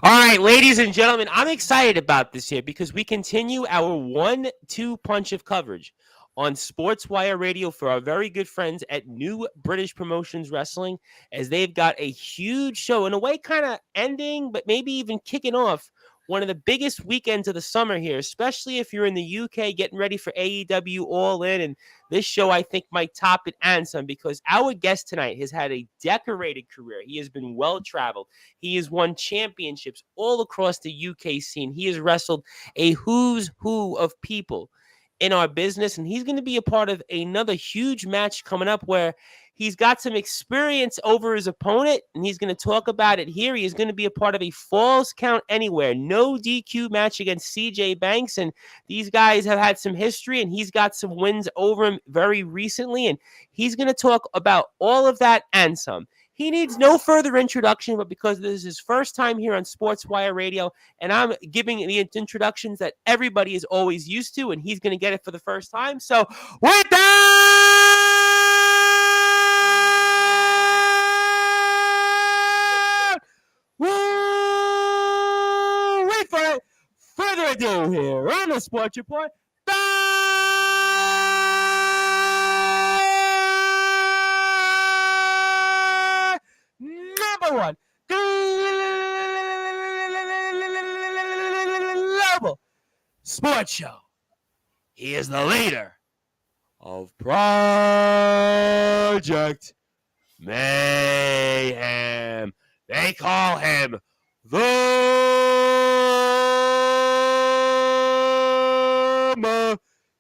All right, ladies and gentlemen, I'm excited about this here because we continue our 1-2 punch of coverage on Sportswire Radio for our very good friends at New British Promotions Wrestling, as they've got a huge show, in a way kind of ending, but maybe even kicking off one of the biggest weekends of the summer here, especially if you're in the UK getting ready for AEW All In. And this show, I think, might top it and some, because our guest tonight has had a decorated career. He has been well traveled. He has won championships all across the UK scene. He has wrestled a who's who of people in our business, and he's going to be a part of another huge match coming up where he's got some experience over his opponent, and he's going to talk about it here. He is going to be a part of a Falls Count Anywhere, no DQ match against CJ Banks, and these guys have had some history, and he's got some wins over him very recently, and he's going to talk about all of that and some. He needs no further introduction, but because this is his first time here on Sportswire Radio, and I'm giving the introductions that everybody is always used to, and he's going to get it for the first time. So, with that, without further ado here on the Sports Report, number one global sports show. He is the leader of Project Mayhem. They call him the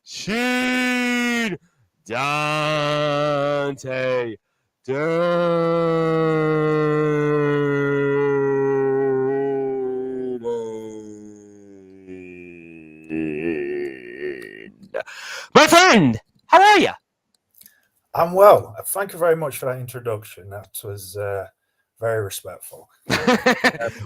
Machine, Dante. My friend, how are you? I'm well. Thank you very much for that introduction. That was very respectful.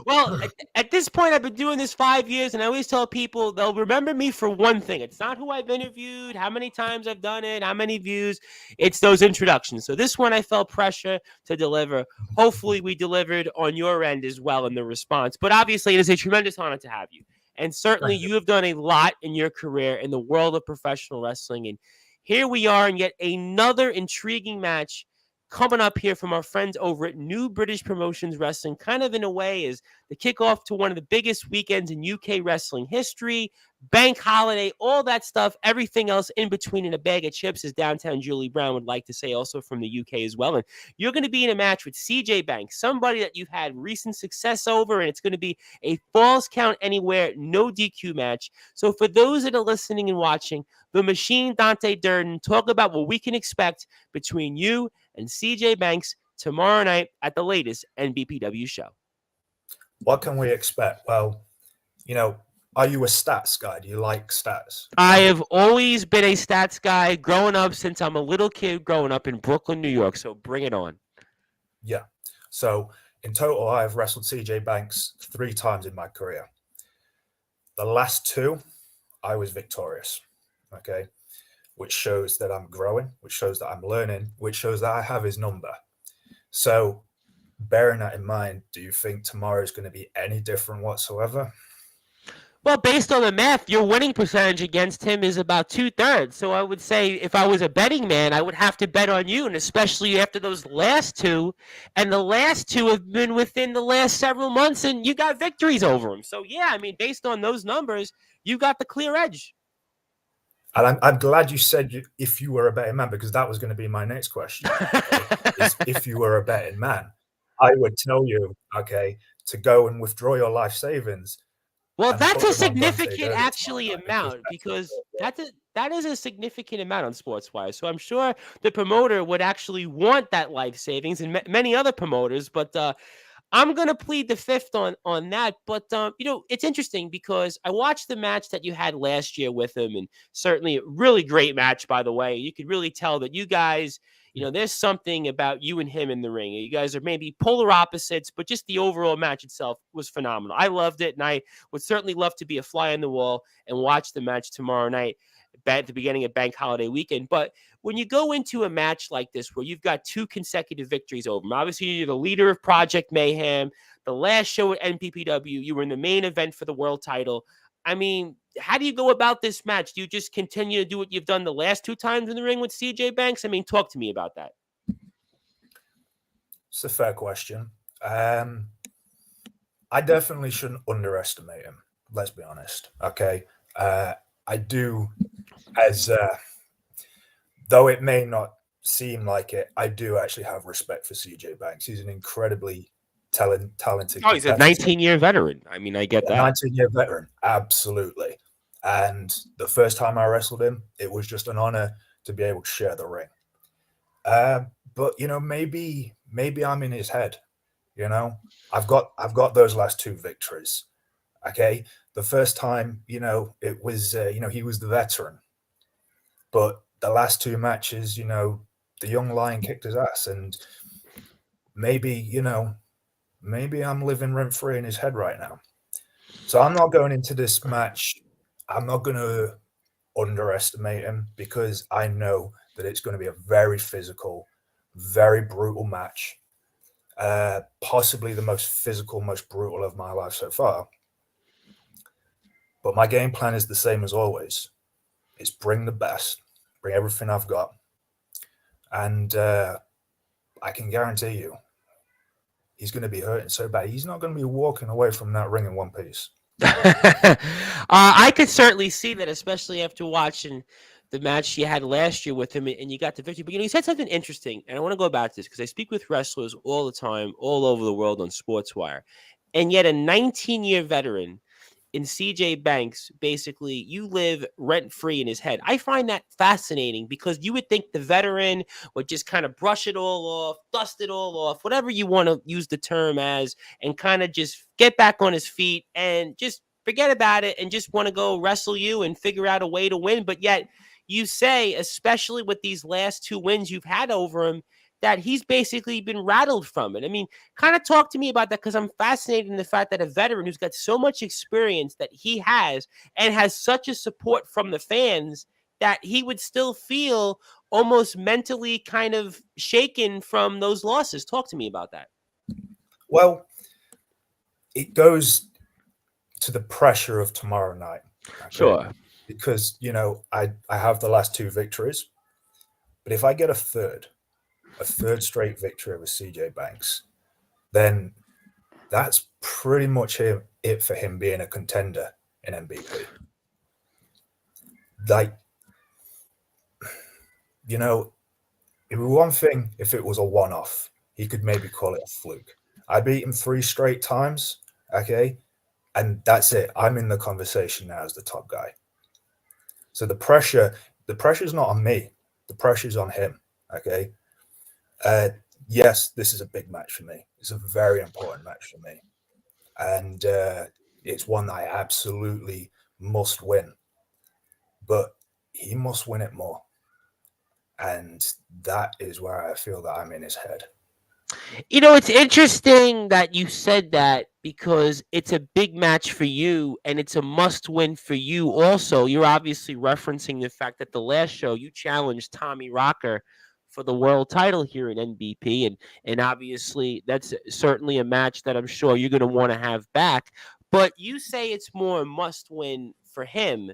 Well, at this point, I've been doing this 5 years, and I always tell people they'll remember me for one thing. It's not who I've interviewed, how many times I've done it, how many views. It's those introductions. So this one, I felt pressure to deliver. Hopefully, we delivered on your end as well in the response. But obviously, it is a tremendous honor to have you. And certainly, you have done a lot in your career in the world of professional wrestling. And here we are in yet another intriguing match coming up here from our friends over at New British Promotions Wrestling, kind of in a way is the kickoff to one of the biggest weekends in UK wrestling history, bank holiday, all that stuff, everything else in between in a bag of chips, as downtown Julie Brown would like to say, also from the UK as well. And you're going to be in a match with CJ Banks, somebody that you've had recent success over, and it's going to be a Falls Count Anywhere, no DQ match. So for those that are listening and watching, the Machine, Dante Durden, talk about what we can expect between you and CJ Banks tomorrow night at the latest NBPW show. What can we expect? Well, are you a stats guy? Do you like stats? I have always been a stats guy growing up since I'm a little kid growing up in Brooklyn, New York. So bring it on. Yeah. So in total, I have wrestled CJ Banks 3 times in my career. The last 2, I was victorious. Okay. Which shows that I'm growing, which shows that I'm learning, which shows that I have his number. So bearing that in mind, do you think tomorrow is going to be any different whatsoever? Well, based on the math, your winning percentage against him is about 2/3. So I would say if I was a betting man, I would have to bet on you, and especially after those last 2. And the last 2 have been within the last several months, and you got victories over him. So, yeah, I mean, based on those numbers, you got the clear edge. And I'm glad you said if you were a betting man, because that was going to be my next question. Is if you were a betting man, I would tell you, to go and withdraw your life savings. Well, that's a significant amount, because that is a significant amount on Sportswire. So I'm sure the promoter would actually want that life savings, and many other promoters. But I'm going to plead the fifth on that. But, it's interesting because I watched the match that you had last year with him, and certainly a really great match, by the way. You could really tell that you guys, there's something about you and him in the ring. You guys are maybe polar opposites, but just the overall match itself was phenomenal. I loved it, and I would certainly love to be a fly on the wall and watch the match tomorrow night at the beginning of Bank Holiday weekend. But when you go into a match like this where you've got 2 consecutive victories over him, obviously you're the leader of Project Mayhem, The last show at NPPW, you were in the main event for the world title. I mean, how do you go about this match? Do you just continue to do what you've done the last 2 times in the ring with CJ Banks? I mean, talk to me about that. It's a fair question. I definitely shouldn't underestimate him. Let's be honest. Okay. I do, as though it may not seem like it, I do actually have respect for CJ Banks. He's an incredibly talented. Oh, he's a 19-year veteran. I mean, I get that. 19-year veteran, absolutely. And the first time I wrestled him, it was just an honor to be able to share the ring. But maybe I'm in his head. I've got those last 2 victories. Okay, the first time, it was he was the veteran, but the last 2 matches, the young lion kicked his ass, and maybe I'm living rent free in his head right now. So I'm not going into this match. I'm not going to underestimate him, because I know that it's going to be a very physical, very brutal match. Possibly the most physical, most brutal of my life so far. But my game plan is the same as always. It's bring the best, bring everything I've got. And I can guarantee you, he's going to be hurting so bad. He's not going to be walking away from that ring in one piece. I could certainly see that, especially after watching the match you had last year with him and you got the victory. But you said something interesting, and I want to go about this because I speak with wrestlers all the time, all over the world on Sportswire. And yet a 19-year veteran in CJ Banks, basically, you live rent-free in his head. I find that fascinating, because you would think the veteran would just kind of brush it all off, dust it all off, whatever you want to use the term as, and kind of just get back on his feet and just forget about it and just want to go wrestle you and figure out a way to win. But yet you say, especially with these last 2 wins you've had over him, that he's basically been rattled from it. I mean, kind of talk to me about that, because I'm fascinated in the fact that a veteran who's got so much experience that he has and has such a support from the fans, that he would still feel almost mentally kind of shaken from those losses. Talk to me about that. Well, it goes to the pressure of tomorrow night. Okay? Sure. Because, I have the last 2 victories, but if I get a third straight victory over CJ Banks, then that's pretty much it for him being a contender in MVP. Like, it would be one thing if it was a one-off. He could maybe call it a fluke. I beat him 3 straight times, okay? And that's it. I'm in the conversation now as the top guy. So the pressure's not on me. The pressure's on him, okay? Yes, this is a big match for me. It's a very important match for me. And it's one that I absolutely must win. But he must win it more. And that is where I feel that I'm in his head. It's interesting that you said that, because it's a big match for you and it's a must win for you also. You're obviously referencing the fact that the last show you challenged Tommy Rocker for the world title here in NBP. And obviously that's certainly a match that I'm sure you're going to want to have back. But you say it's more a must win for him.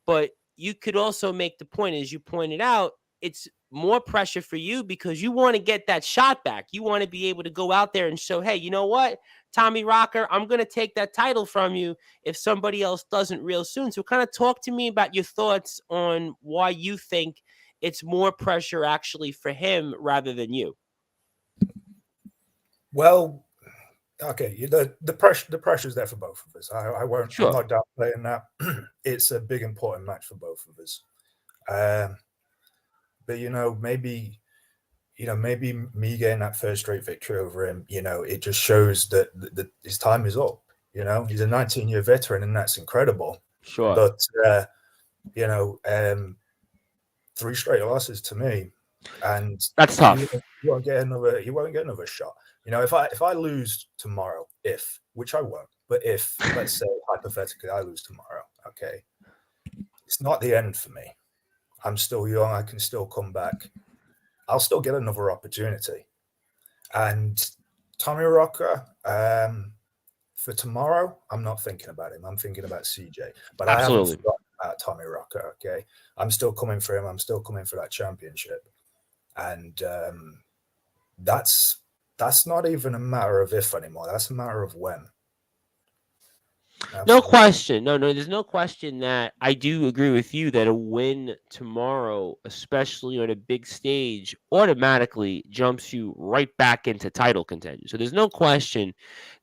But you could also make the point, as you pointed out, it's more pressure for you because you want to get that shot back. You want to be able to go out there and show, hey, you know what, Tommy Rocker, I'm going to take that title from you if somebody else doesn't real soon. So kind of talk to me about your thoughts on why you think it's more pressure actually for him rather than you. Well, okay, the pressure's there for both of us. I won't. Sure. I'm not downplaying that. It's a big important match for both of us. But maybe me getting that first straight victory over him, it just shows that his time is up. He's a 19-year veteran, and that's incredible. Sure. But 3 straight losses to me, and that's tough. He won't get another shot. If I lose tomorrow, which I won't, but if, let's say hypothetically I lose tomorrow, okay, it's not the end for me. I'm still young. I can still come back. I'll still get another opportunity. And Tommy Rocker, for tomorrow, I'm not thinking about him. I'm thinking about CJ. But I haven't Absolutely. forgotten about Tommy Rocker, okay? I'm still coming for him. I'm still coming for that championship. And that's not even a matter of if anymore. That's a matter of when. No Absolutely. question. No, there's no question that I do agree with you that a win tomorrow, especially on a big stage, automatically jumps you right back into title contention. So there's no question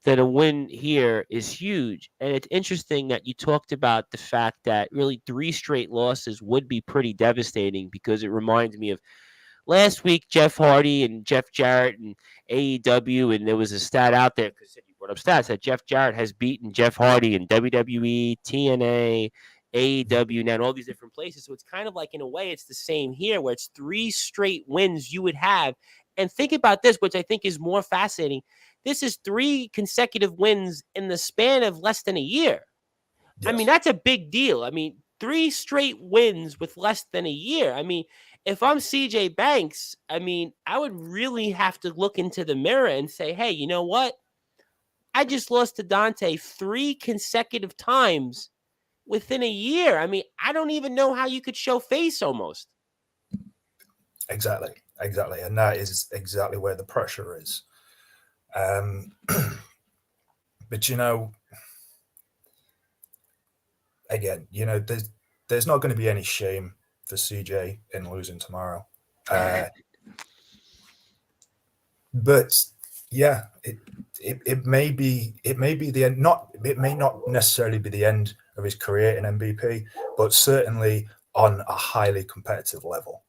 that a win here is huge. And it's interesting that you talked about the fact that really 3 straight losses would be pretty devastating, because it reminds me of last week, Jeff Hardy and Jeff Jarrett and AEW, and there was a stat out there because you brought up stats that Jeff Jarrett has beaten Jeff Hardy in WWE, TNA, AEW, now in all these different places. So it's kind of like, in a way, it's the same here, where it's 3 straight wins you would have. And think about this, which I think is more fascinating. This is 3 consecutive wins in the span of less than a year. I mean, Yes. that's a big deal. I mean, 3 straight wins with less than a year. I mean, if I'm CJ Banks, I mean, I would really have to look into the mirror and say, hey, you know what? I just lost to Dante 3 consecutive times within a year. I mean, I don't even know how you could show face almost. Exactly. And that is exactly where the pressure is. But again, there's not going to be any shame for CJ in losing tomorrow. But yeah, it may be the end. It may not necessarily be the end of his career in MVP, but certainly on a highly competitive level.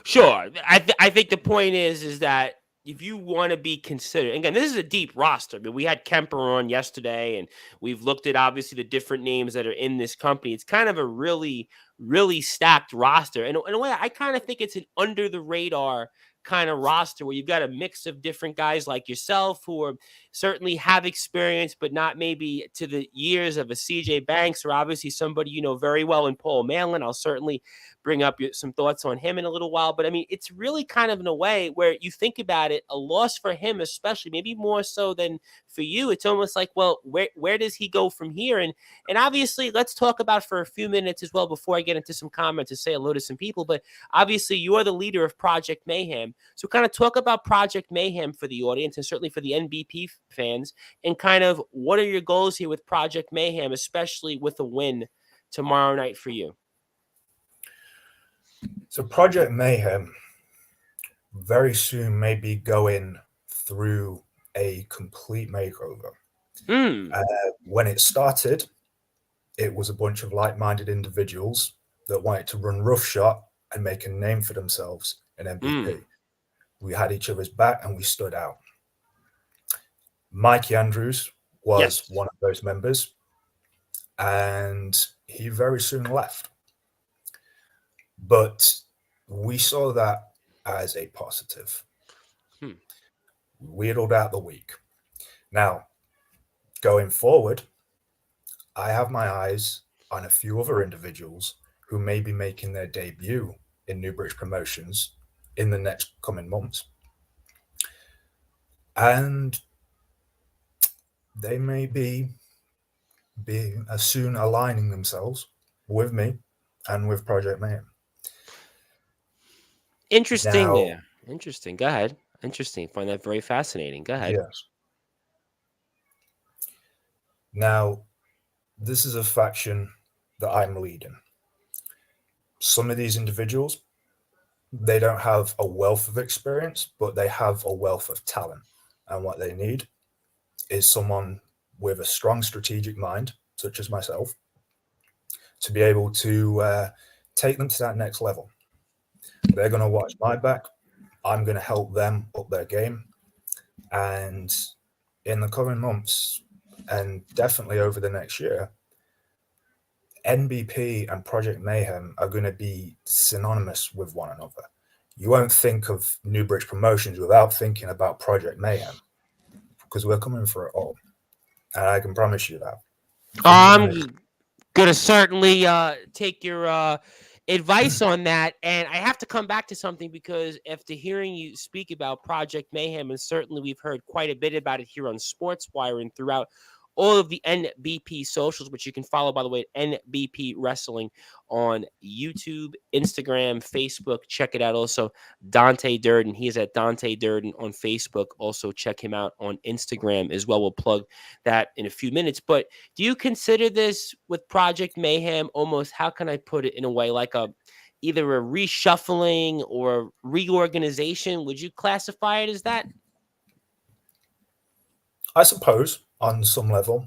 Sure. I think the point is that if you want to be considered, again, this is a deep roster. I mean, we had Kemper on yesterday, and we've looked at obviously the different names that are in this company. It's kind of a really, really stacked roster. And in a way, I kind of think it's an under the radar kind of roster where you've got a mix of different guys like yourself who are certainly have experience, but not maybe to the years of a CJ Banks, or obviously somebody you know very well in Paul Malin. I'll certainly bring up some thoughts on him in a little while. But I mean, it's really kind of in a way where you think about it, a loss for him, especially maybe more so than for you. It's almost like, well, where does he go from here? And obviously, let's talk about for a few minutes as well before I get into some comments to say hello to some people. But obviously, you're the leader of Project Mayhem, so kind of talk about Project Mayhem for the audience and certainly for the NBP fans, and kind of what are your goals here with Project Mayhem, especially with a win tomorrow night for you. So Project Mayhem very soon may be going through a complete makeover. When it started, it was a bunch of like-minded individuals that wanted to run roughshod and make a name for themselves in MVP. We had each other's back and we stood out. Mikey Andrews was one of those members, and he very soon left. But we saw that as a positive. Wheedled out the weak. Now, going forward, I have my eyes on a few other individuals who may be making their debut in New British Promotions in the next coming months. And they may be soon aligning themselves with me and with Project Mayhem. Interesting there. Interesting. Go ahead. Interesting. Find that very fascinating. Go ahead. Yes. Now, this is a faction that I'm leading. Some of these individuals, they don't have a wealth of experience, but they have a wealth of talent. And what they need is someone with a strong strategic mind, such as myself, to be able to take them to that next level. They're going to watch my back. I'm going to help them up their game. And in the coming months, and definitely over the next year, NBP and Project Mayhem are going to be synonymous with one another. You won't think of New British Promotions without thinking about Project Mayhem, because we're coming for it all. And I can promise you that. I'm going to certainly take your advice on that. And I have to come back to something because after hearing you speak about Project Mayhem, and certainly we've heard quite a bit about it here on Sportswire and throughout all of the NBP socials, which you can follow, by the way, at NBP Wrestling on YouTube, Instagram, Facebook. Check it out. Also, Dante Durden. He is at Dante Durden on Facebook. Also, check him out on Instagram as well. We'll plug that in a few minutes. But do you consider this with Project Mayhem almost, how can I put it in a way, like a either a reshuffling or reorganization? Would you classify it as that? I suppose on some level.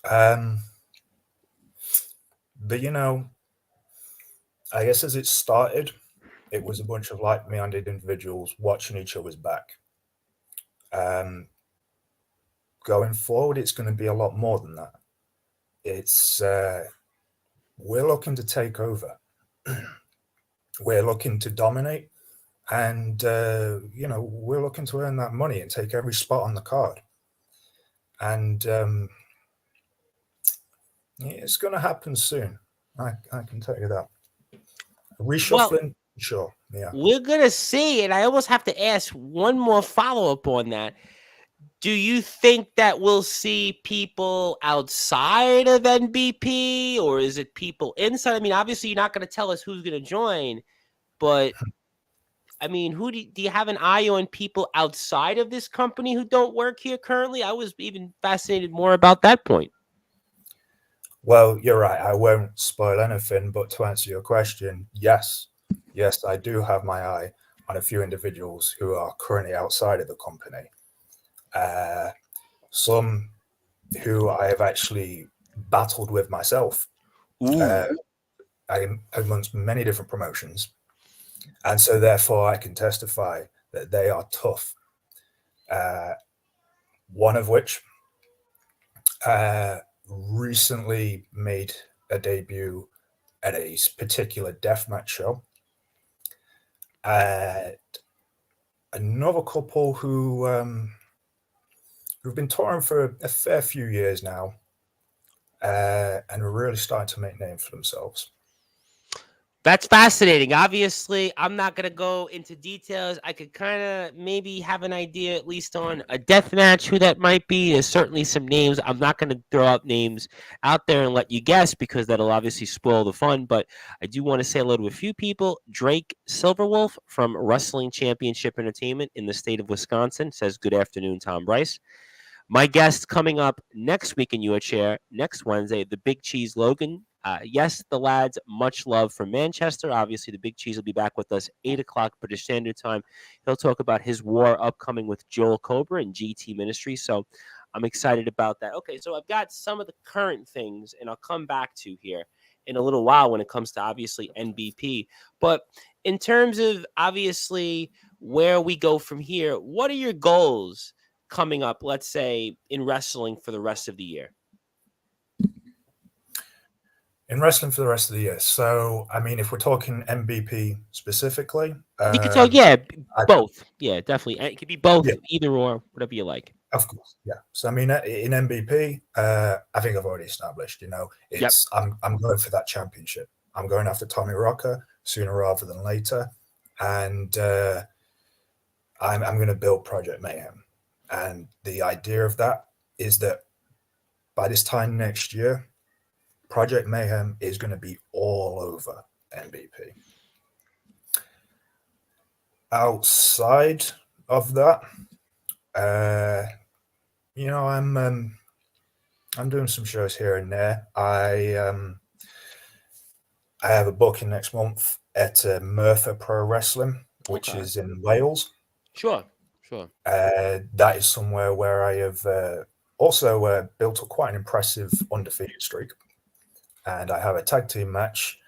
But I guess as it started, it was a bunch of like-minded individuals watching each other's back. Going forward, it's going to be a lot more than that. It's we're looking to take over. We're looking to dominate, and we're looking to earn that money and take every spot on the card. And it's going to happen soon. I can tell you that. Reshuffling, sure. Yeah. We're going to see. And I almost have to ask one more follow-up on that. Do you think that we'll see people outside of NBP, or is it people inside? I mean, obviously, you're not going to tell us who's going to join, but I mean, who do you have an eye on people outside of this company who don't work here currently? I was even fascinated more about that point. Well, you're right. I won't spoil anything, but to answer your question, yes, I do have my eye on a few individuals who are currently outside of the company. Some who I have actually battled with myself, amongst many different promotions. And so therefore I can testify that they are tough. One of which recently made a debut at a particular deathmatch show. Another couple who've been touring for a fair few years now, and are really starting to make names for themselves. That's fascinating. Obviously, I'm not going to go into details. I could kind of maybe have an idea, at least on a death match, who that might be. There's certainly some names. I'm not going to throw out names out there and let you guess because that'll obviously spoil the fun. But I do want to say hello to a few people. Drake Silverwolf from Wrestling Championship Entertainment in the state of Wisconsin says, "Good afternoon, Tom Bryce. My guest coming up next week in your chair, next Wednesday, the Big Cheese Logan. Yes, the lads, much love from Manchester. Obviously, the Big Cheese will be back with us 8 o'clock British Standard Time. He'll talk about his war upcoming with Joel Cobra and GT Ministry. So I'm excited about that. Okay, so I've got some of the current things, and I'll come back to here in a little while when it comes to, obviously, NBP. But in terms of, obviously, where we go from here, what are your goals coming up, let's say, in wrestling for the rest of the year? In wrestling for the rest of the year. So, I mean, if we're talking NBP specifically, you can talk, both. Yeah, definitely. It could be both, either or, whatever you like. Of course, yeah. So, I mean, in NBP, I think I've already established, it's I'm going for that championship. I'm going after Tommy Rocker sooner rather than later, and I'm going to build Project Mayhem. And the idea of that is that by this time next year, Project Mayhem is going to be all over NBP. Outside of that, I'm doing some shows here and there. I have a booking next month at Merthyr Pro Wrestling, which is in Wales. Sure. That is somewhere where I have also built up quite an impressive undefeated streak. And I have a tag team match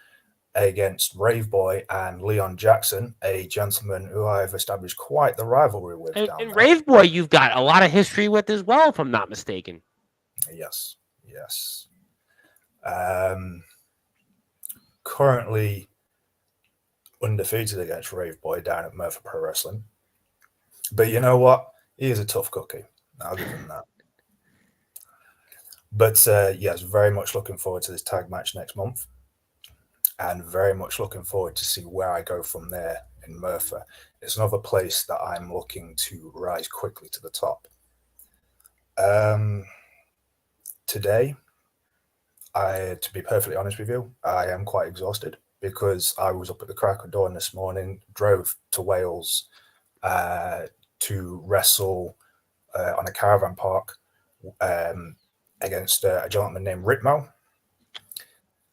against Rave Boy and Leon Jackson, a gentleman who I've established quite the rivalry with. And Rave Boy, you've got a lot of history with as well, if I'm not mistaken. Yes. Currently undefeated against Rave Boy down at Merthyr Pro Wrestling. But you know what? He is a tough cookie. I'll give him that. But yes, very much looking forward to this tag match next month. and very much looking forward to see where I go from there in Merthyr. It's another place that I'm looking to rise quickly to the top. Um, Today, to be perfectly honest with you, I am quite exhausted because I was up at the crack of dawn this morning, drove to Wales to wrestle on a caravan park um, against a gentleman named Ritmo,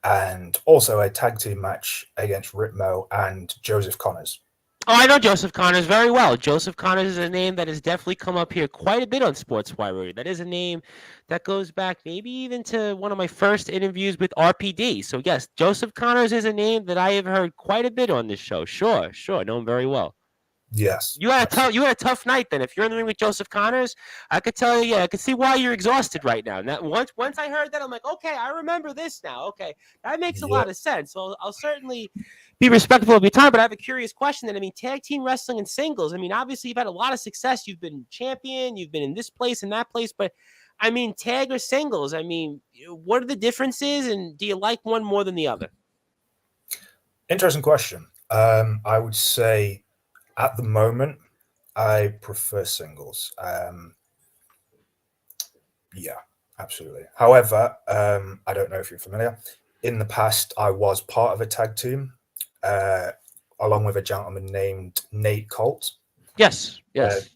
and also a tag team match against Ritmo and Joseph Connors. Oh, I know Joseph Connors very well. Joseph Connors is a name that has definitely come up here quite a bit on Sportswire. That is a name that goes back maybe even to one of my first interviews with RPD. So yes, Joseph Connors is a name that I have heard quite a bit on this show. Sure, know him very well. Yes, You had a tough night then. If you're in the ring with Joseph Connors, I could tell you, yeah, I could see why you're exhausted right now. Now, once I heard that, I'm like, okay, I remember this now. Okay, that makes a yeah. lot of sense. So I'll certainly be respectful of your time, but I have a curious question. Then, I mean, tag team wrestling and singles. I mean, obviously you've had a lot of success. You've been champion. You've been in this place and that place, but I mean, tag or singles. I mean, what are the differences, and do you like one more than the other? Interesting question. I would say at the moment, I prefer singles. Yeah, absolutely. However, I don't know if you're familiar. In the past, I was part of a tag team, uh, along with a gentleman named Nate Colt. Yes, Uh, yes.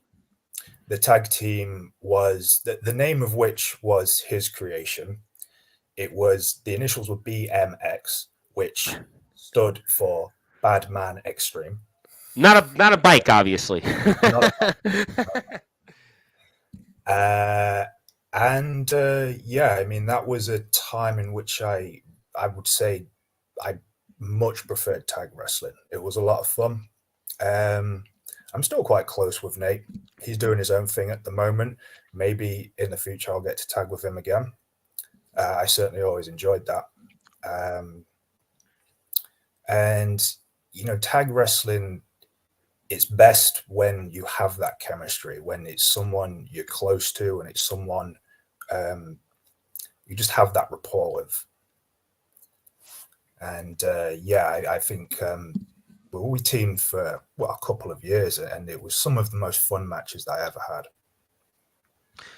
the tag team was the name of which was his creation. It was the initials were BMX, which stood for Bad Man Extreme. Not a bike, obviously. Not and yeah, I mean that was a time in which I would say I much preferred tag wrestling. It was a lot of fun. I'm still quite close with Nate. He's doing his own thing at the moment. Maybe in the future I'll get to tag with him again. I certainly always enjoyed that. Um, and tag wrestling, it's best when you have that chemistry, when it's someone you're close to and it's someone um, you just have that rapport with. And yeah, I think we teamed for a couple of years, and it was some of the most fun matches that I ever had.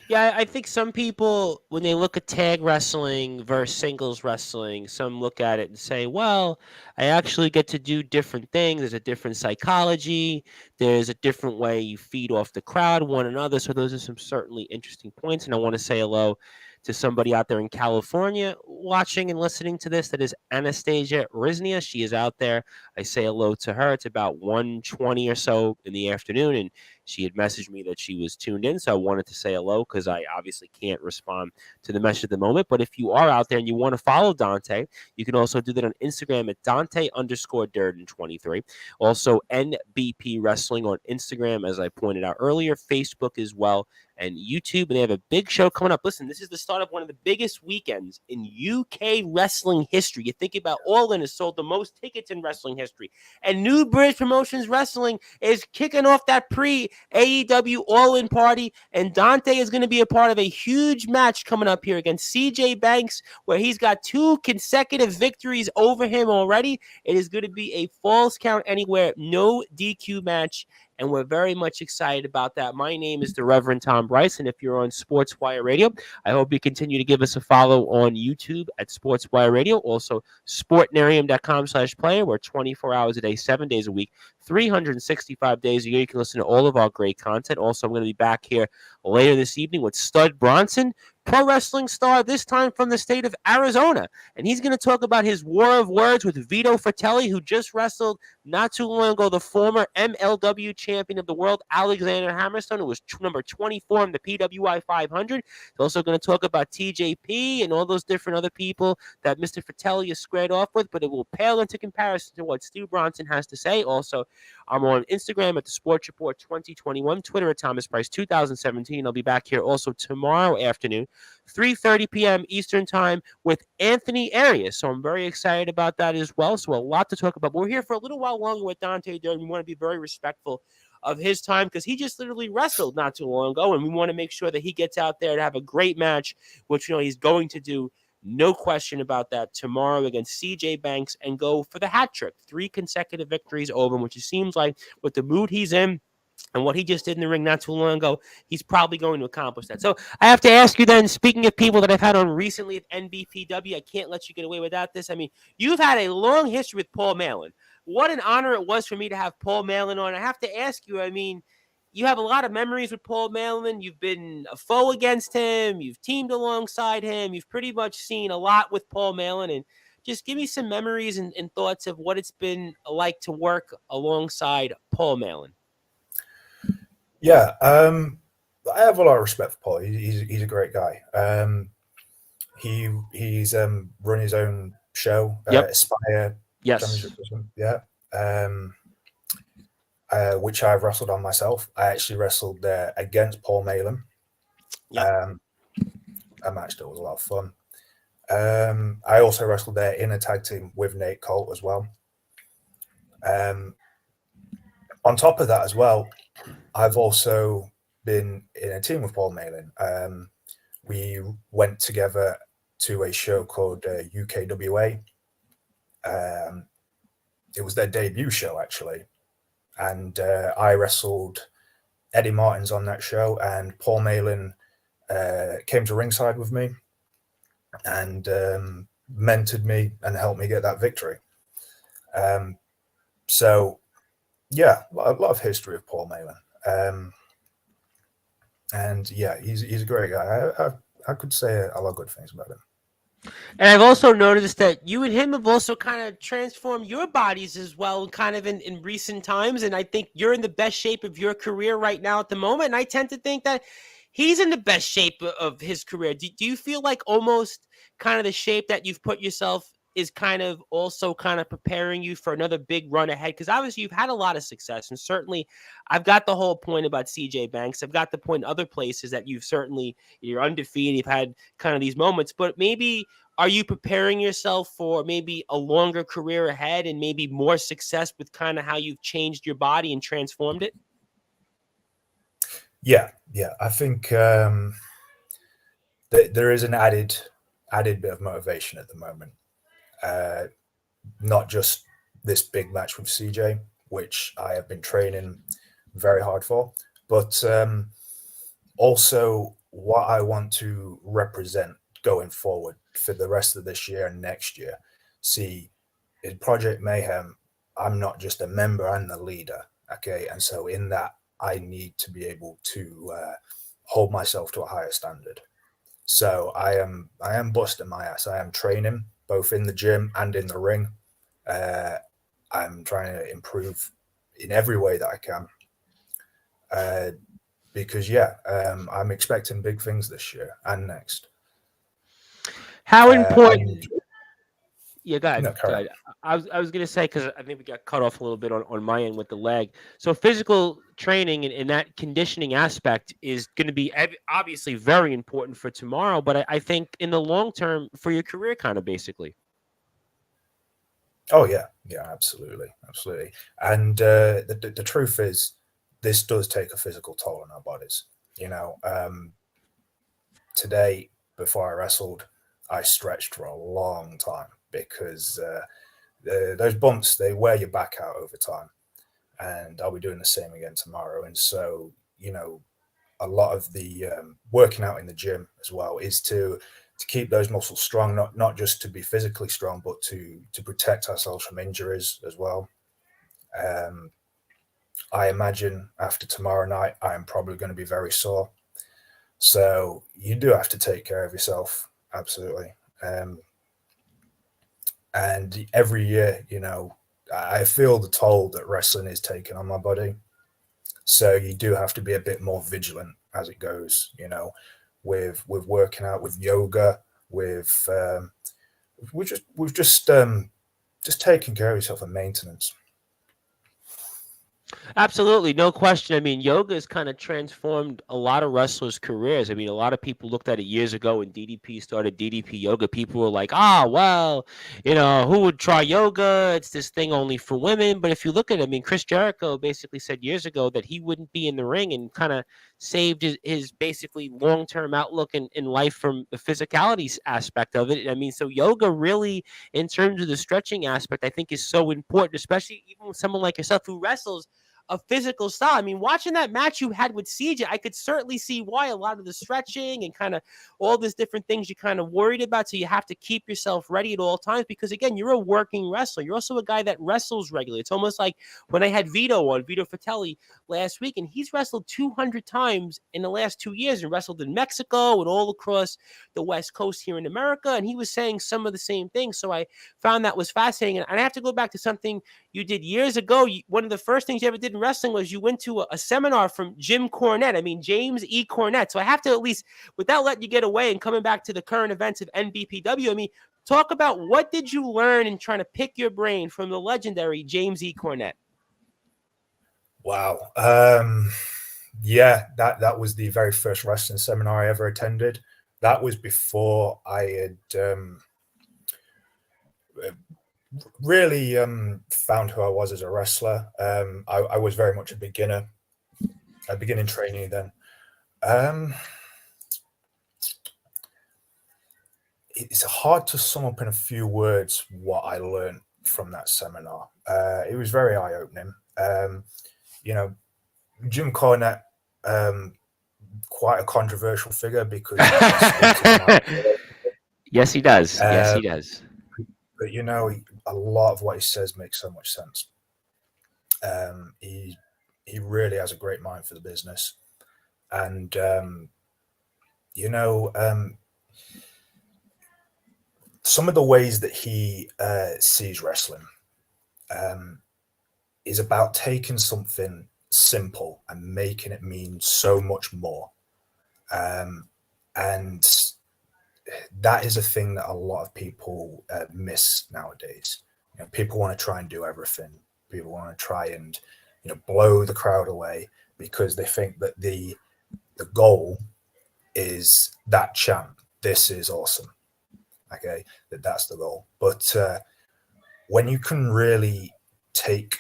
Yeah, I think some people, when they look at tag wrestling versus singles wrestling, some look at it and say, well, I actually get to do different things. There's a different psychology. There's a different way you feed off the crowd, one another. So those are some certainly interesting points. And I want to say hello to somebody out there in California watching and listening to this. That is Anastasia Riznia. She is out there. I say hello to her. It's about 1:20 or so in the afternoon, and she had messaged me that she was tuned in, so I wanted to say hello because I obviously can't respond to the message at the moment. But if you are out there and you want to follow Dante, you can also do that on Instagram at Dante_Durden23. Also, NBP Wrestling on Instagram, as I pointed out earlier, Facebook as well, and YouTube. And they have a big show coming up. Listen, this is the start of one of the biggest weekends in UK wrestling history. You think about All In has sold the most tickets in wrestling history. And New British Promotions Wrestling is kicking off that pre-AEW All-In party, and Dante is going to be a part of a huge match coming up here against CJ Banks, where he's got 2 consecutive victories over him already. It is going to be a Falls Count Anywhere, no DQ match, and we're very much excited about that. My name is the Reverend Tom Bryce, and if you're on Sportswire Radio, I hope you continue to give us a follow on YouTube at Sportswire Radio. Also, sportnarium.com/player, where 24 hours a day, 7 days a week, 365 days a year, you can listen to all of our great content. Also, I'm going to be back here later this evening with Stud Bronson, pro wrestling star, this time from the state of Arizona. And he's going to talk about his war of words with Vito Fratelli, who just wrestled not too long ago the former MLW champion of the world, Alexander Hammerstone, who was number 24 in the PWI 500. He's also going to talk about TJP and all those different other people that Mr. Fratelli is squared off with, but it will pale into comparison to what Stu Bronson has to say. Also, I'm on Instagram at the Sports Report 2021, Twitter at Thomas Price 2017. I'll be back here also tomorrow afternoon, 3:30 p.m. Eastern Time with Anthony Arias. So I'm very excited about that as well. So a lot to talk about. But we're here for a little while longer with Dante Durden. We want to be very respectful of his time because he just literally wrestled not too long ago, and we want to make sure that he gets out there to have a great match, which he's going to do no question about that, tomorrow against CJ Banks and go for the hat trick. 3 consecutive victories over him, which it seems like with the mood he's in and what he just did in the ring not too long ago, he's probably going to accomplish that. So I have to ask you then, speaking of people that I've had on recently at NBPW, I can't let you get away without this. I mean, you've had a long history with Paul Malin. What an honor it was for me to have Paul Malin on. I have to ask you, I mean, you have a lot of memories with Paul Malin. You've been a foe against him. You've teamed alongside him. You've pretty much seen a lot with Paul Malin. And just give me some memories and thoughts of what it's been like to work alongside Paul Malin. Yeah, I have a lot of respect for Paul. He's a great guy. He's run his own show, Aspire. Yes. Yeah. Which I've wrestled on myself. I actually wrestled against Paul Malin. Yep. A match that was a lot of fun. I also wrestled there in a tag team with Nate Colt as well. On top of that as well, I've also been in a team with Paul Malin. We went together to a show called UKWA. It was their debut show, actually. And I wrestled Eddie Martins on that show, and Paul Malin came to ringside with me and mentored me and helped me get that victory. So, yeah, a lot of history of Paul Malin. And yeah, he's a great guy. I could say a lot of good things about him. And I've also noticed that you and him have also kind of transformed your bodies as well, kind of in recent times. And I think you're in the best shape of your career right now at the moment. And I tend to think that he's in the best shape of his career. Do you feel like almost kind of the shape that you've put yourself is kind of also kind of preparing you for another big run ahead? Because obviously you've had a lot of success, and certainly I've got the whole point about CJ Banks. I've got the point in other places that you're undefeated. You've had kind of these moments, but maybe are you preparing yourself for maybe a longer career ahead and maybe more success with kind of how you've changed your body and transformed it? Yeah. I think there is an added bit of motivation at the moment. Not just this big match with CJ, which I have been training very hard for, but also what I want to represent going forward for the rest of this year and next year. See, in Project Mayhem, I'm not just a member, I'm the leader. Okay. And so in that, I need to be able to hold myself to a higher standard. So I am busting my ass. I am training both in the gym and in the ring. I'm trying to improve in every way that I can. Because I'm expecting big things this year and next. How important? Yeah, go ahead. No, Go ahead. I was going to say, because I think we got cut off a little bit on my end with the leg. So physical training and that conditioning aspect is going to be obviously very important for tomorrow, but I think in the long term for your career, kind of basically. Oh yeah, absolutely. And the truth is, this does take a physical toll on our bodies. Today before I wrestled, I stretched for a long time because those bumps, they wear your back out over time, and I'll be doing the same again tomorrow. And so, a lot of the working out in the gym as well is to keep those muscles strong, not just to be physically strong, but to protect ourselves from injuries as well. I imagine after tomorrow night, I am probably going to be very sore. So you do have to take care of yourself. Absolutely. And every year, I feel the toll that wrestling is taking on my body. So you do have to be a bit more vigilant as it goes, with working out, with yoga, with just taking care of yourself and maintenance. Absolutely, no question. I mean, yoga has kind of transformed a lot of wrestlers' careers. I mean, a lot of people looked at it years ago when DDP started DDP yoga. People were like, well, who would try yoga? It's this thing only for women. But if you look at it, I mean, Chris Jericho basically said years ago that he wouldn't be in the ring and kind of saved his basically long-term outlook in life from the physicality aspect of it. I mean, so yoga really, in terms of the stretching aspect, I think is so important, especially even with someone like yourself who wrestles a physical style. I mean, watching that match you had with CJ, I could certainly see why a lot of the stretching and kind of all these different things you're kind of worried about. So you have to keep yourself ready at all times because, again, you're a working wrestler. You're also a guy that wrestles regularly. It's almost like when I had Vito Fratelli last week, and he's wrestled 200 times in the last 2 years and wrestled in Mexico and all across the West Coast here in America. And he was saying some of the same things. So I found that was fascinating. And I have to go back to something you did years ago. One of the first things you ever did in wrestling was you went to a seminar from Jim Cornette. I mean, James E. Cornette. So I have to, at least without letting you get away and coming back to the current events of NBPW, I mean, talk about what did you learn in trying to pick your brain from the legendary James E. Cornette? Wow. Yeah, that was the very first wrestling seminar I ever attended. That was before I had really found who I was as a wrestler. I was very much a beginning trainee then. It's hard to sum up in a few words what I learned from that seminar. It was very eye-opening. Jim Cornette, quite a controversial figure because yes, he does. Yes, he does. But a lot of what he says makes so much sense. He really has a great mind for the business, and some of the ways that he sees wrestling is about taking something simple and making it mean so much more. And that is a thing that a lot of people miss nowadays. People want to try and do everything. People want to try and blow the crowd away because they think that the goal is that chant. This is awesome. Okay, that's the goal. But when you can really take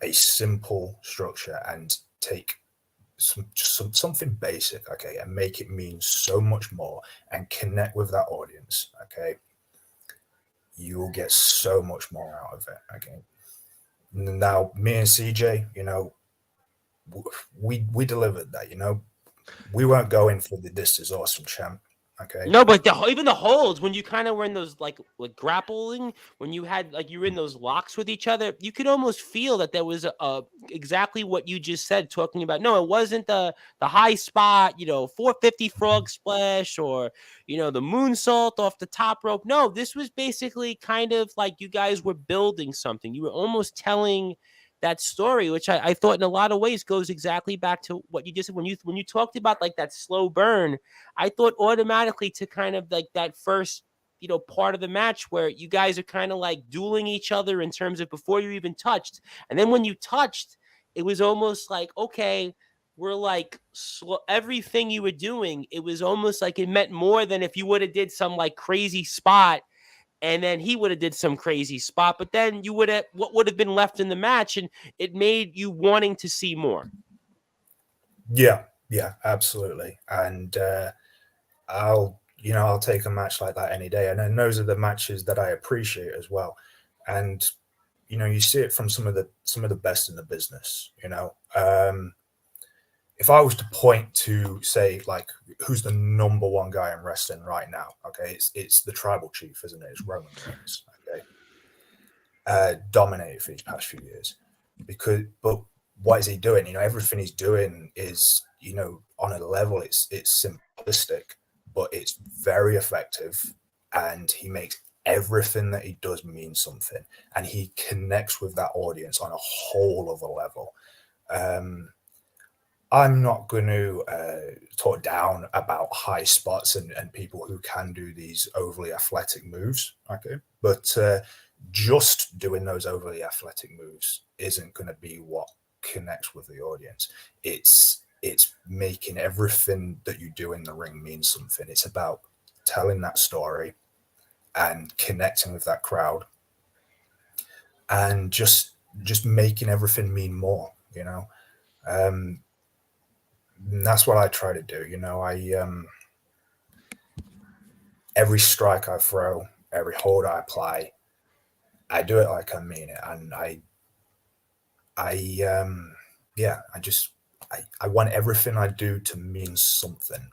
a simple structure and take something basic, okay, and make it mean so much more and connect with that audience, okay, you will get so much more out of it. Okay, now me and CJ, we delivered that. We weren't going for the "this is awesome" chant. Okay. No, but even the holds, when you kind of were in those like grappling, when you had you were in those locks with each other, you could almost feel that there was exactly what you just said, talking about. No, it wasn't the high spot, 450 frog splash or the moonsault off the top rope. No, this was basically kind of like you guys were building something. You were almost telling that story, which I thought in a lot of ways goes exactly back to what you just said when you talked about like that slow burn. I thought automatically to kind of like that first, part of the match where you guys are kind of like dueling each other in terms of before you even touched. And then when you touched, it was almost like, okay, we're like everything you were doing. It was almost like it meant more than if you would have did some like crazy spot and then he would have did some crazy spot, but then you would have what would have been left in the match, and it made you wanting to see more. Yeah, absolutely. And I'll take a match like that any day. And then those are the matches that I appreciate as well. And you see it from some of the best in the business. If I was to point to say like who's the number one guy in wrestling right now, okay, it's the tribal chief, isn't it? It's Roman Reigns. Okay, dominated for these past few years but what is he doing? Everything he's doing is on a level it's simplistic, but it's very effective, and he makes everything that he does mean something, and he connects with that audience on a whole other level. I'm not going to talk down about high spots and people who can do these overly athletic moves, okay? But just doing those overly athletic moves isn't going to be what connects with the audience. It's making everything that you do in the ring mean something. It's about telling that story and connecting with that crowd and just making everything mean more, that's what I try to do. Every strike I throw, every hold I apply, I do it like I mean it, and I yeah, I want everything I do to mean something.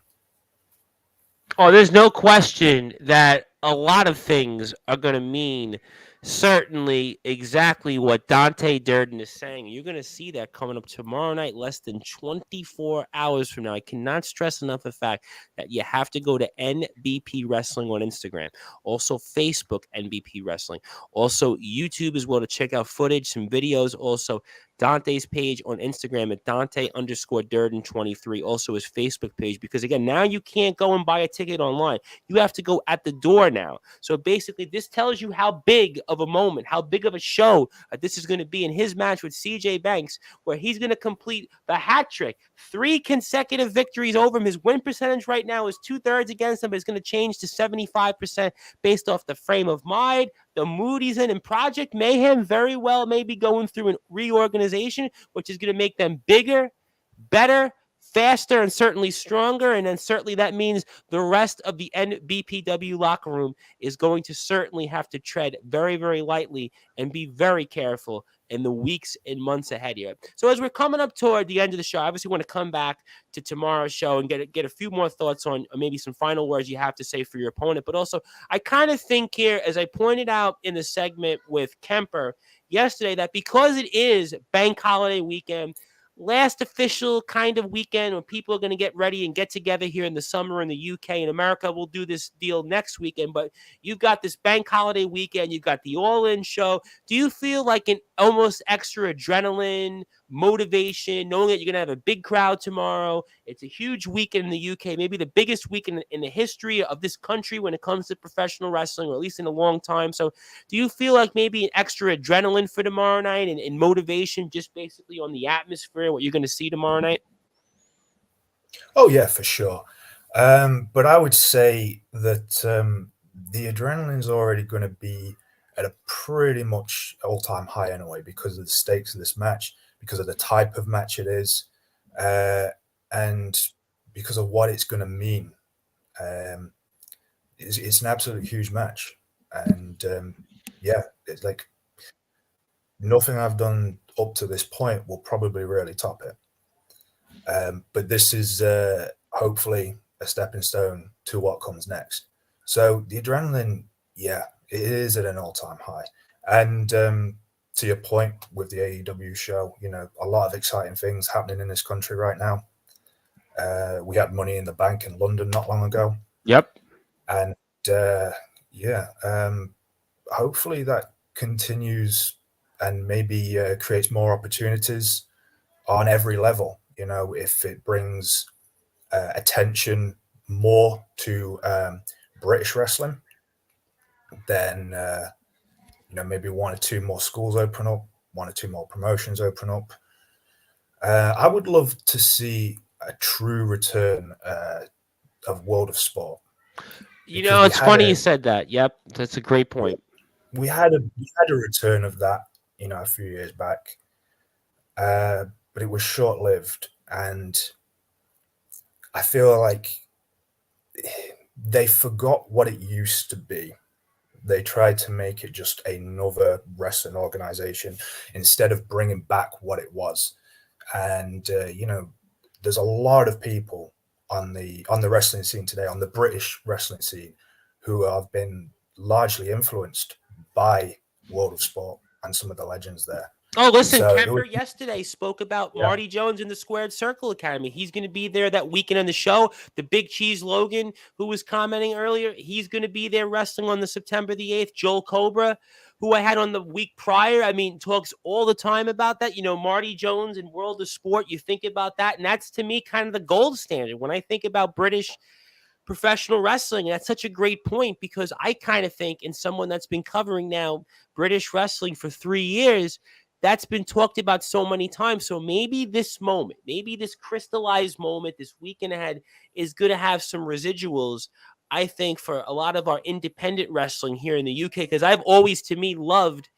Oh, there's no question that a lot of things are going to mean certainly exactly what Dante Durden is saying. You're going to see that coming up tomorrow night, less than 24 hours from now. I cannot stress enough the fact that you have to go to NBP Wrestling on Instagram, also Facebook NBP Wrestling, also YouTube as well to check out footage, some videos, also Dante's page on Instagram at Dante_Durden23, also his Facebook page, because again, now you can't go and buy a ticket online. You have to go at the door now. So basically, this tells you how big of a moment, how big of a show this is going to be in his match with CJ Banks, where he's going to complete the hat trick. 3 consecutive victories over him. His win percentage right now is 2/3 against him, but it's going to change to 75% based off the frame of mind, the mood he's in, and Project Mayhem very well may be going through a reorganization, which is going to make them bigger, better, faster, and certainly stronger. And then certainly that means the rest of the NBPW locker room is going to certainly have to tread very, very lightly and be very careful in the weeks and months ahead here. So as we're coming up toward the end of the show, I obviously want to come back to tomorrow's show and get a few more thoughts on maybe some final words you have to say for your opponent. But also, I kind of think here, as I pointed out in the segment with Kemper yesterday, that because it is bank holiday weekend, last official kind of weekend when people are going to get ready and get together here in the summer in the UK and America. We'll do this deal next weekend, but you've got this bank holiday weekend. You've got the All-In show. Do you feel like an almost extra adrenaline, motivation, knowing that you're going to have a big crowd tomorrow? It's a huge weekend in the UK, maybe the biggest weekend in the history of this country when it comes to professional wrestling, or at least in a long time. So do you feel like maybe an extra adrenaline for tomorrow night and motivation just basically on the atmosphere, what you're going to see tomorrow night? Oh yeah, for sure. But I would say that the adrenaline's already going to be at a pretty much all-time high anyway, because of the stakes of this match, because of the type of match it is, and because of what it's going to mean. Um, it's an absolute huge match, and yeah, it's like nothing I've done up to this point will probably really top it. But this is hopefully a stepping stone to what comes next. So the adrenaline, yeah, it is at an all-time high. And to your point with the AEW show, a lot of exciting things happening in this country right now. We had Money in the Bank in London not long ago. Yep. And yeah, hopefully that continues and maybe creates more opportunities on every level. If it brings attention more to British wrestling, then maybe 1 or 2 more schools open up, 1 or 2 more promotions open up. I would love to see a true return of World of Sport. It's funny you said that. Yep, that's a great point. We had a return of that, a few years back, but it was short-lived, and I feel like they forgot what it used to be. They tried to make it just another wrestling organization instead of bringing back what it was. And there's a lot of people on the wrestling scene today, on the British wrestling scene, who have been largely influenced by World of Sport and some of the legends there. Oh, listen, Kemper yesterday spoke about Marty Jones in the Squared Circle Academy. He's going to be there that weekend on the show. The Big Cheese Logan, who was commenting earlier, he's going to be there wrestling on the September the 8th. Joel Cobra, who I had on the week prior, talks all the time about that. Marty Jones and World of Sport, you think about that, and that's, to me, kind of the gold standard. When I think about British professional wrestling, and that's such a great point, because I kind of think, in someone that's been covering now British wrestling for 3 years, that's been talked about so many times. So maybe this moment, maybe this crystallized moment, this weekend ahead, is going to have some residuals, I think, for a lot of our independent wrestling here in the UK, because I've always, to me, loved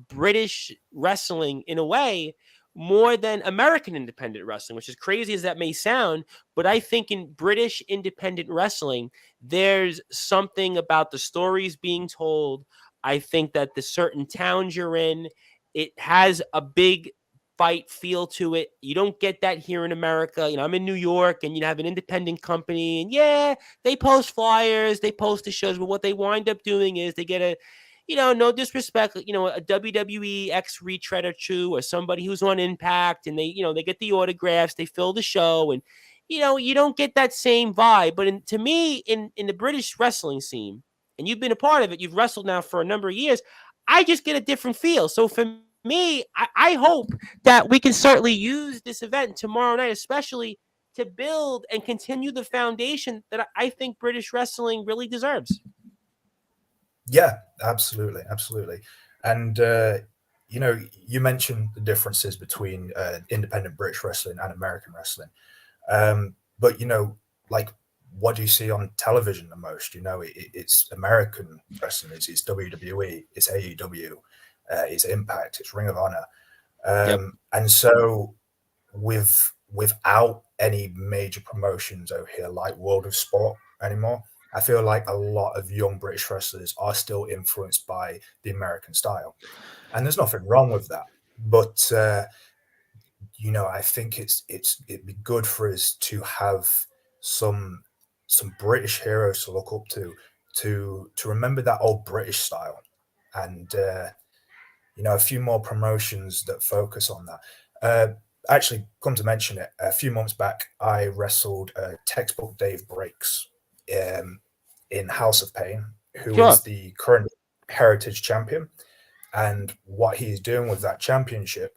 British wrestling in a way more than American independent wrestling, which is crazy as that may sound. But I think in British independent wrestling, there's something about the stories being told. I think that the certain towns you're in, it has a big fight feel to it. You don't get that here in America. I'm in New York and you have an independent company, and yeah, they post flyers, they post the shows, but what they wind up doing is they get a no disrespect, a WWE ex retread or two, or somebody who's on Impact, and they get the autographs, they fill the show, and you don't get that same vibe. But to me, in the British wrestling scene, and you've been a part of it, you've wrestled now for a number of years, I just get a different feel. So for me, I hope that we can certainly use this event tomorrow night, especially to build and continue the foundation that I think British wrestling really deserves. Yeah, absolutely, absolutely. And you mentioned the differences between independent British wrestling and American wrestling. But like, what do you see on television the most? It's American wrestling. It's WWE. It's AEW. It's Impact. It's Ring of Honor. Yep. And so, without any major promotions over here like World of Sport anymore, I feel like a lot of young British wrestlers are still influenced by the American style, and there's nothing wrong with that. But I think it'd be good for us to have some British heroes to look up to remember that old British style, and a few more promotions that focus on that. Actually, come to mention it, a few months back, I wrestled textbook Dave Breaks in House of Pain, who Sure. is the current Heritage Champion. And what he's doing with that championship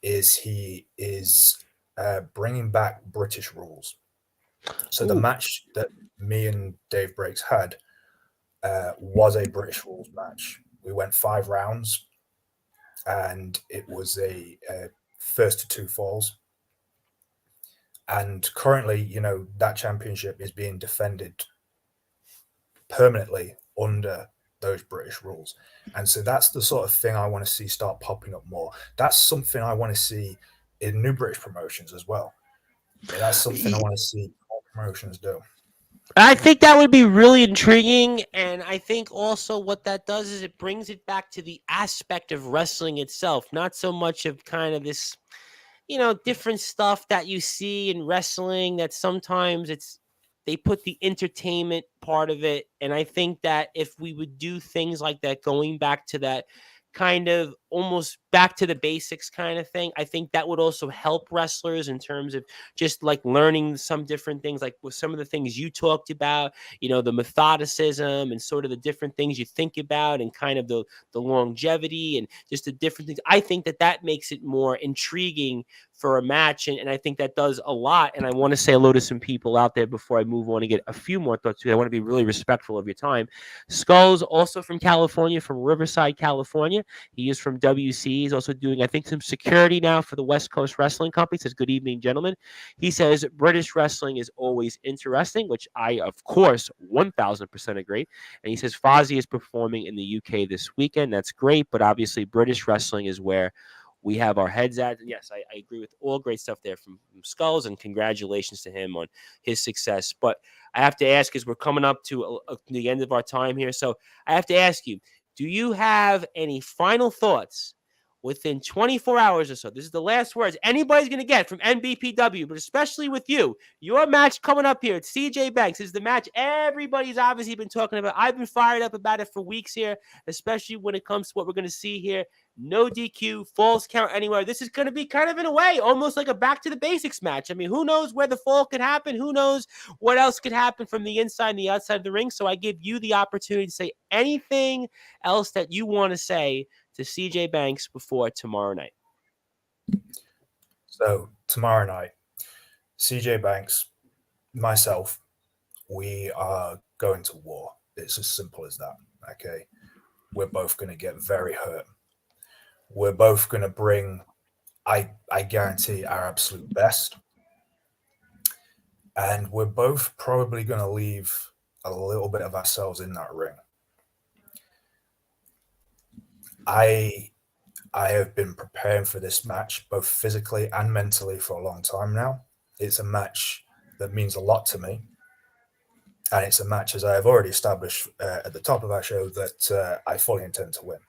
is he is bringing back British rules. So the Ooh. match that me and Dave Breaks had was a British rules match. We went 5 rounds, and it was a first to 2 falls. And currently, that championship is being defended permanently under those British rules. And so that's the sort of thing I want to see start popping up more. That's something I want to see in new British promotions as well. That's something I want to see more promotions do. I think that would be really intriguing. And I think also what that does is it brings it back to the aspect of wrestling itself, not so much of kind of this, different stuff that you see in wrestling that sometimes they put the entertainment part of it. And I think that if we would do things like that, going back to that kind of almost back to the basics kind of thing, I think that would also help wrestlers in terms of just like learning some different things, like with some of the things you talked about, the methodicism and sort of the different things you think about, and kind of the longevity and just the different things. I think that makes it more intriguing for a match. And I think that does a lot. And I want to say hello to some people out there before I move on and get a few more thoughts. I want to be really respectful of your time. Skull's also from California, from Riverside, California. He is from WC. He's also doing, I think, some security now for the West Coast Wrestling Company. He says, good evening, gentlemen. He says, British wrestling is always interesting, which I, of course, 1000% agree. And he says, Fozzy is performing in the UK this weekend. That's great. But obviously, British wrestling is where we have our heads at. And yes, I agree with all great stuff there from Skulls, and congratulations to him on his success. But I have to ask, as we're coming up to the end of our time here, so I have to ask you, do you have any final thoughts within 24 hours or so? This is the last words anybody's going to get from NBPW, but especially with you. Your match coming up here at CJ Banks is the match everybody's obviously been talking about. I've been fired up about it for weeks here, especially when it comes to what we're going to see here. No DQ, falls count anywhere. This is going to be kind of, in a way, almost like a back to the basics match. I mean, who knows where the fall could happen? Who knows what else could happen from the inside and the outside of the ring? So I give you the opportunity to say anything else that you want to say to CJ Banks before tomorrow night. So tomorrow night, CJ Banks, myself, we are going to war. It's as simple as that. Okay. We're both going to get very hurt. We're both going to bring, I guarantee, our absolute best. And we're both probably going to leave a little bit of ourselves in that ring. I I have been preparing for this match both physically and mentally for a long time now. It's a match that means a lot to me. And it's a match, as I have already established at the top of our show, that I fully intend to win.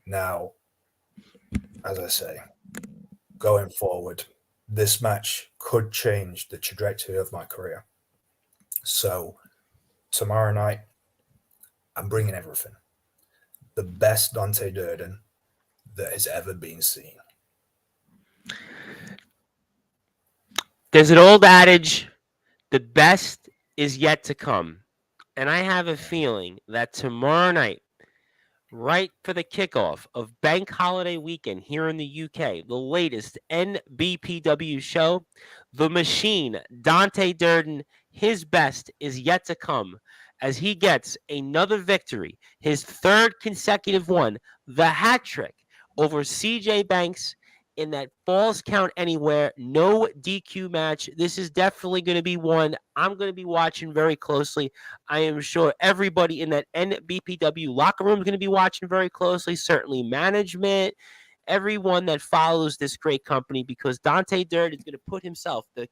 Now, as I say, going forward, this match could change the trajectory of my career. So, tomorrow night, I'm bringing everything. The best Dante Durden that has ever been seen. There's an old adage, the best is yet to come. And I have a feeling that tomorrow night, right for the kickoff of Bank Holiday Weekend here in the UK, the latest NBPW show, the machine, Dante Durden, his best is yet to come as he gets another victory, his third consecutive one, the hat trick over CJ Banks in that Falls Count Anywhere, no DQ match. This is definitely going to be one I'm going to be watching very closely. I am sure everybody in that NBPW locker room is going to be watching very closely, certainly management, everyone that follows this great company, because Dante Durden is going to put himself, the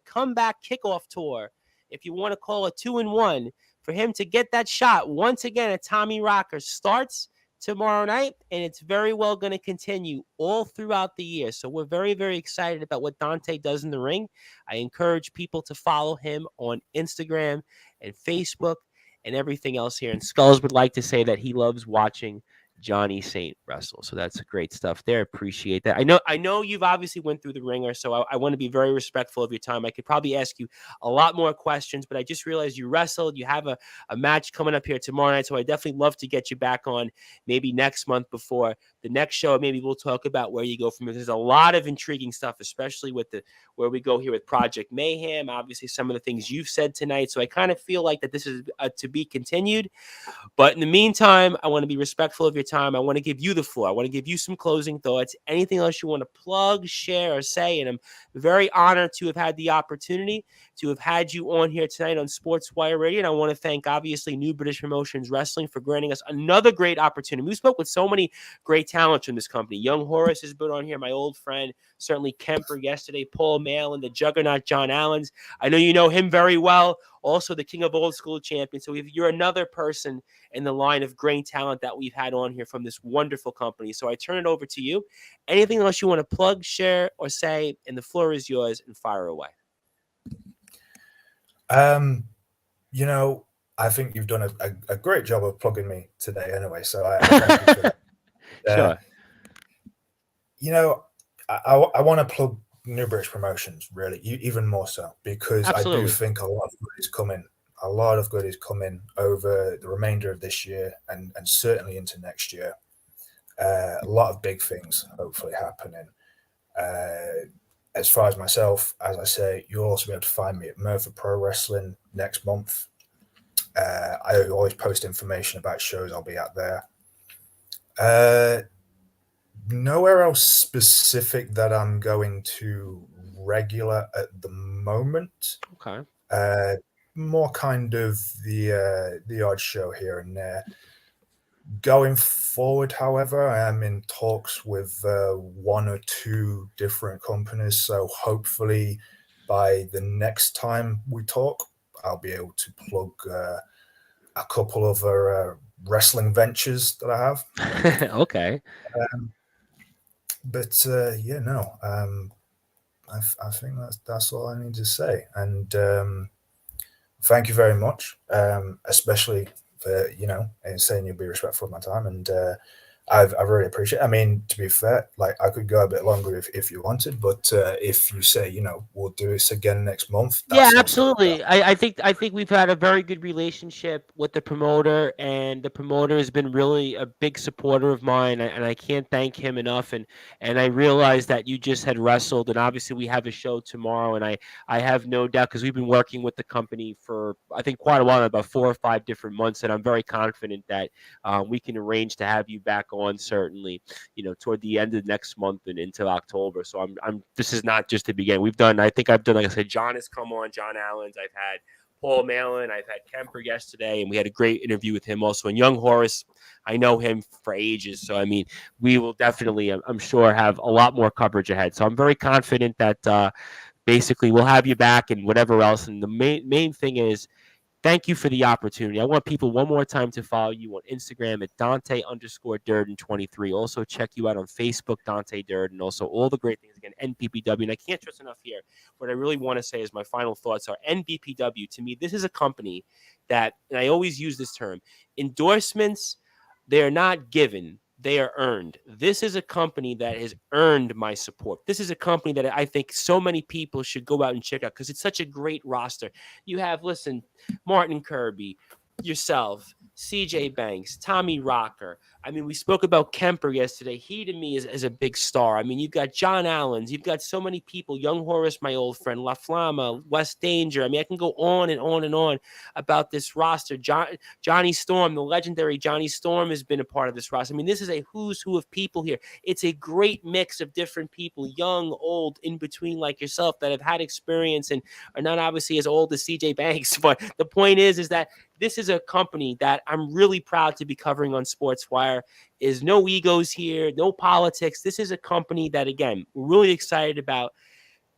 comeback kickoff tour, if you want to call it 2-1, for him to get that shot once again at Tommy Rocker starts tomorrow night, and it's very well going to continue all throughout the year. So we're very, very excited about what Dante does in the ring. I encourage people to follow him on Instagram and Facebook and everything else here. And Skulls would like to say that he loves watching Johnny Saint wrestle. So that's great stuff there. Appreciate that. I know you've obviously went through the ringer, so I want to be very respectful of your time. I could probably ask you a lot more questions, but I just realized you wrestled. You have a match coming up here tomorrow night, so I definitely love to get you back on maybe next month before the next show. Maybe we'll talk about where you go from here. There's a lot of intriguing stuff, especially with where we go here with Project Mayhem. Obviously, some of the things you've said tonight. So I kind of feel like that this is to be continued. But in the meantime, I want to be respectful of your time. I want to give you the floor. I want to give you some closing thoughts. Anything else you want to plug, share, or say? And I'm very honored to have had the opportunity to have had you on here tonight on Sportswire Radio. And I want to thank, obviously, New British Promotions Wrestling for granting us another great opportunity. We spoke with so many great talents from this company. Young Horace has been on here, my old friend. Certainly Kemper yesterday, Paul Malin, the Juggernaut John Allens. I know you know him very well. Also, the King of Old School champion. So you're another person in the line of great talent that we've had on here from this wonderful company. So I turn it over to you. Anything else you want to plug, share, or say? And the floor is yours, and fire away. You know, I think you've done a great job of plugging me today anyway. So I thank you for that. Sure. You know, I want to plug New British Promotions, really, even more so, because Absolutely. I do think a lot of good is coming. A lot of good is coming over the remainder of this year and certainly into next year. A lot of big things hopefully happening. As far as myself, as I say, you'll also be able to find me at Merthyr Pro Wrestling next month. I always post information about shows I'll be at there. Nowhere else specific that I'm going to regular at the moment. Okay. More kind of the odd show here and there. Going forward, however, I am in talks with one or two different companies. So hopefully by the next time we talk, I'll be able to plug a couple of wrestling ventures that I have. Okay. But yeah, no, I think that's all I need to say. And thank you very much, especially for saying you'll be respectful of my time. And I really appreciate it. I mean, to be fair, like I could go a bit longer if you wanted, but if you say we'll do this again next month, Yeah, absolutely. I think we've had a very good relationship with the promoter, and the promoter has been really a big supporter of mine, and I can't thank him enough. And I realized that you just had wrestled, and obviously we have a show tomorrow, and I have no doubt, because we've been working with the company for I think quite a while, about 4 or 5 different months, and I'm very confident that we can arrange to have you back on, certainly toward the end of next month and into October. So I'm this is not just the beginning. I think I've done, like I said, John has come on, John Allens. I've had Paul Malin. I've had Kemper yesterday, and we had a great interview with him also. And young Horace, I know him for ages. So, I mean, we will definitely, I'm sure, have a lot more coverage ahead. So I'm very confident that basically we'll have you back and whatever else. And the main thing is, thank you for the opportunity. I want people one more time to follow you on Instagram at Dante_Durden23. Also, check you out on Facebook, Dante Durden. Also, all the great things again, NBPW. And I can't stress enough here. What I really want to say is my final thoughts are NBPW. To me, this is a company that, and I always use this term, endorsements, they're not given. They are earned. This is a company that has earned my support. This is a company that I think so many people should go out and check out because it's such a great roster. You have, listen, Martin Kirby, yourself, CJ Banks, Tommy Rocker. I mean, we spoke about Kemper yesterday. He, to me, is a big star. I mean, you've got John Allens. You've got so many people. Young Horace, my old friend, La Flama, West Danger. I mean, I can go on and on and on about this roster. Johnny Storm, the legendary Johnny Storm, has been a part of this roster. I mean, this is a who's who of people here. It's a great mix of different people, young, old, in between, like yourself, that have had experience and are not obviously as old as CJ Banks. But the point is that this is a company that I'm really proud to be covering on Sportswire. Is no egos here, no politics. This is a company that, again, we're really excited about.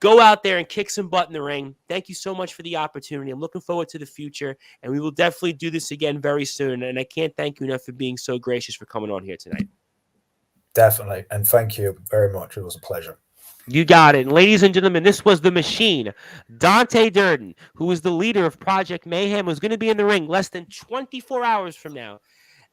Go out there and kick some butt in the ring. Thank you so much for the opportunity. I'm looking forward to the future, and we will definitely do this again very soon. And I can't thank you enough for being so gracious for coming on here tonight. Definitely. And thank you very much. It was a pleasure. You got it. And ladies and gentlemen, this was the machine, Dante Durden, who is the leader of Project Mayhem, who's going to be in the ring less than 24 hours from now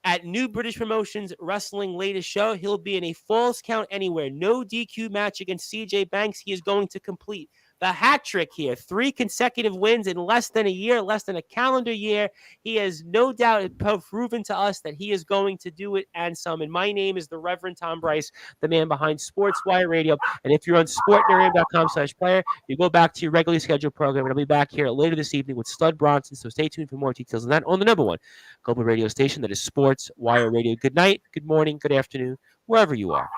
at New British Promotions Wrestling latest show. He'll be in a Falls Count Anywhere, no DQ match against CJ Banks. He is going to complete the hat trick here. 3 consecutive wins in less than a year, less than a calendar year. He has no doubt proven to us that he is going to do it and some. And my name is the Reverend Tom Bryce, the man behind Sportswire Radio. And if you're on sportnarium.com/player, you go back to your regularly scheduled program. And I'll be back here later this evening with Stud Bronson. So stay tuned for more details on that on the number one global radio station that is Sportswire Radio. Good night, good morning, good afternoon, wherever you are.